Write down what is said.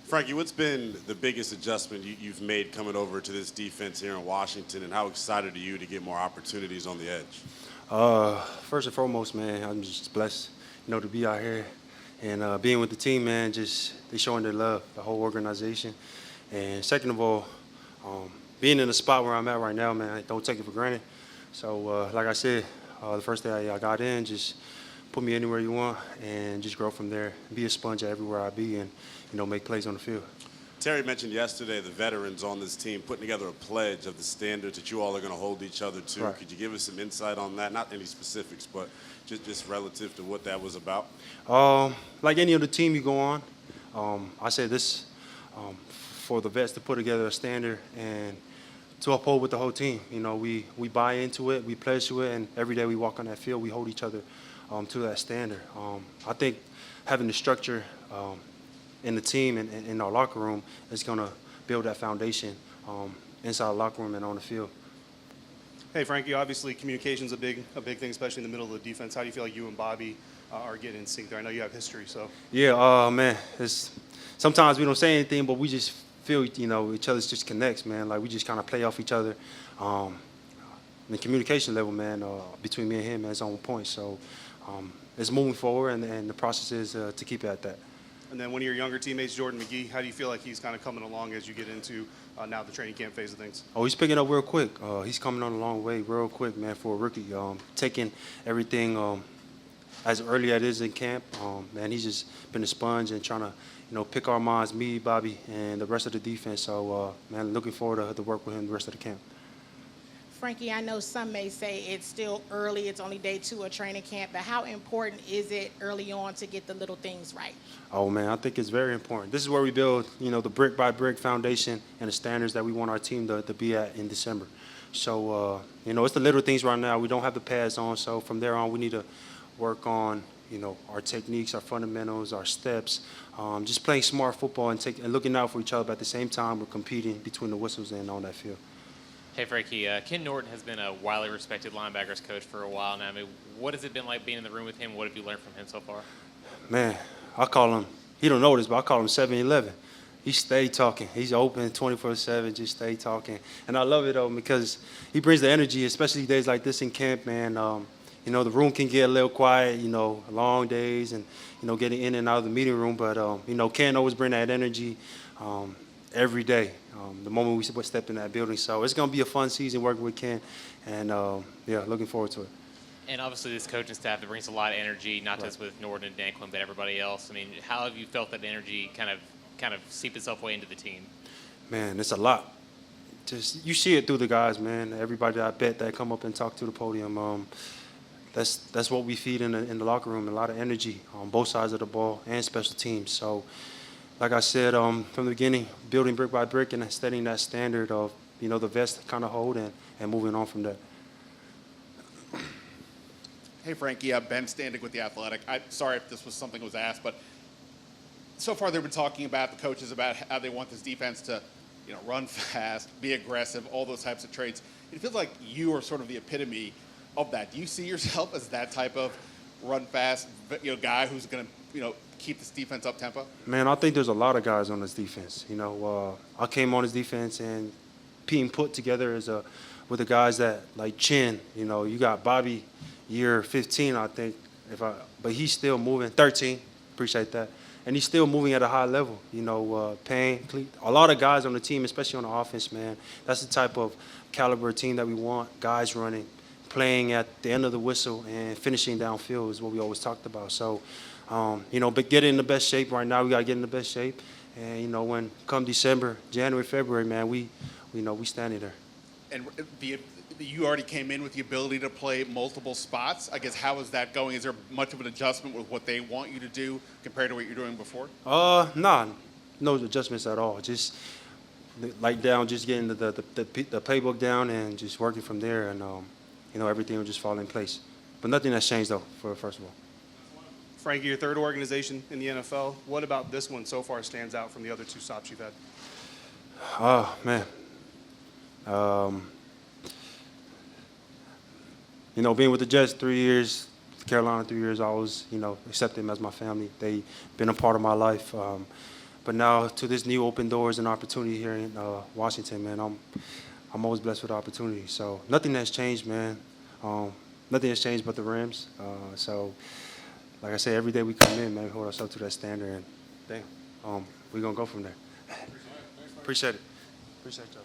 Frankie, what's been the biggest adjustment you've made coming over to this defense here in Washington, and how excited are you to get more opportunities on the edge? First and foremost, man, I'm just blessed, to be out here and being with the team, man. Just they showing their love, the whole organization. And second of all, being in the spot where I'm at right now, man, I don't take it for granted. So, like I said, the first day I got in, just put me anywhere you want and just grow from there. Be a sponge everywhere I be, and make plays on the field. Terry mentioned yesterday the veterans on this team putting together a pledge of the standards that you all are going to hold each other to. Right. Could you give us some insight on that? Not any specifics, but just relative to what that was about. Like any other team you go on, I say this for the vets to put together a standard and to uphold with the whole team. We buy into it, we pledge to it, and every day we walk on that field, we hold each other to that standard. I think having the structure in the team and in our locker room is going to build that foundation inside the locker room and on the field. Hey, Frankie, obviously communication's a big thing, especially in the middle of the defense. How do you feel like you and Bobby are getting in sync there? I know you have history, so. Yeah, man, sometimes we don't say anything, but we just feel, each other just connects, man. Like we just kind of play off each other. The communication level, man, between me and him is on point. So it's moving forward, and the process is to keep it at that. And then one of your younger teammates, Jordan McGee, how do you feel like he's kind of coming along as you get into now the training camp phase of things? Oh, he's picking up real quick. He's coming on a long way real quick, man, for a rookie. Taking everything as early as it is in camp. Man, he's just been a sponge and trying to, pick our minds, me, Bobby, and the rest of the defense. So, man, looking forward to work with him the rest of the camp. Frankie, I know some may say it's still early, it's only day 2 of training camp, but how important is it early on to get the little things right? Oh, man, I think it's very important. This is where we build, the brick-by-brick foundation and the standards that we want our team to be at in December. So, it's the little things right now. We don't have the pads on, so from there on we need to work on, our techniques, our fundamentals, our steps, just playing smart football and looking out for each other, but at the same time we're competing between the whistles and on that field. Hey, Frankie, Ken Norton has been a widely respected linebackers coach for a while now. I mean, what has it been like being in the room with him? What have you learned from him so far? Man, I call him, he don't know this, but I call him 7-11. He stay talking. He's open 24/7, just stay talking. And I love it, though, because he brings the energy, especially days like this in camp, man. The room can get a little quiet, long days and, getting in and out of the meeting room. But, Ken always bring that energy every day, the moment we stepped in that building. So it's going to be a fun season working with Ken, and, looking forward to it. And obviously this coaching staff that brings a lot of energy, not just with Norton and Dan Quinn, but everybody else. I mean, how have you felt that energy kind of seep itself way into the team? Man, it's a lot. Just you see it through the guys, man. Everybody I bet that come up and talk to the podium. That's what we feed in the locker room. A lot of energy on both sides of the ball and special teams. So, like I said from the beginning, building brick by brick and setting that standard of the vets kind of hold and moving on from that. Hey, Frankie, Ben Standig with The Athletic. I'm sorry if this was something that was asked, but so far they've been talking about the coaches about how they want this defense to, run fast, be aggressive, all those types of traits. It feels like you are sort of the epitome of that. Do you see yourself as that type of run fast, guy who's going to, keep this defense up tempo? Man, I think there's a lot of guys on this defense. I came on this defense and being put together with the guys that like Chin. You got Bobby, year 15, I think, but he's still moving. 13, appreciate that, and he's still moving at a high level. Payne, a lot of guys on the team, especially on the offense, man. That's the type of caliber team that we want. Guys running, playing at the end of the whistle, and finishing downfield is what we always talked about. So. But get in the best shape right now. We got to get in the best shape. And, when come December, January, February, man, we standing there. And you already came in with the ability to play multiple spots. I guess, how is that going? Is there much of an adjustment with what they want you to do compared to what you're doing before? Nah, no adjustments at all. Just just getting the playbook down and just working from there. And, everything will just fall in place. But nothing has changed, though, first of all. Frankie, your third organization in the NFL. What about this one so far stands out from the other 2 stops you've had? Oh, man. Being with the Jets 3 years, Carolina 3 years, I always, accept them as my family. They've been a part of my life. But now to this new open doors and opportunity here in Washington, man, I'm always blessed with the opportunity. So nothing has changed, man. Nothing has changed but the rims. So, like I say, every day we come in, man, we hold ourselves to that standard, and damn, we're gonna go from there. Appreciate it. Appreciate y'all.